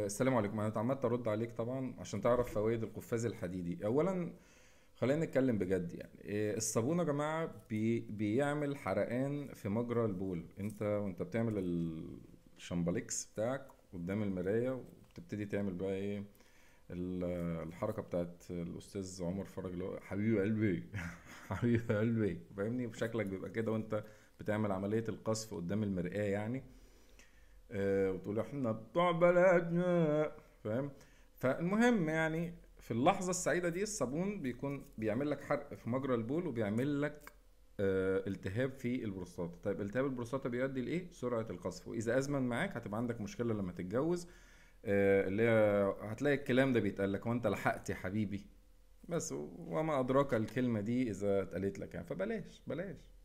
السلام عليكم. انا اتعمدت ارد عليك طبعا عشان تعرف فوائد القفاز الحديدي. اولا خلينا نتكلم بجد، يعني الصابون يا جماعه بيعمل حرقان في مجرى البول. انت وانت بتعمل الشمباليكس بتاعك قدام المرايه وبتبتدي تعمل بقى ايه ال- الحركه بتاعت الاستاذ عمر فرج اللي هو حبيب قلبي حبيب قلبي، فاهمني؟ بشكلك بيبقى كده وانت بتعمل عمليه القصف قدام المرآة يعني. وتقول احنا بتوع بلدنا، فاهم؟ فالمهم يعني في اللحظة السعيدة دي الصابون بيكون بيعمل لك حرق في مجرى البول وبيعمل لك التهاب في البروستاتا. طيب التهاب البروستاتا بيؤدي لايه؟ سرعة القذف، واذا ازمن معاك هتبقى عندك مشكلة لما تتجوز. اللي هي هتلاقي الكلام ده بيتقال لك وانت لحقت يا حبيبي. بس وما ادراك الكلمة دي اذا اتقالت لك يعني، فبلاش بلاش.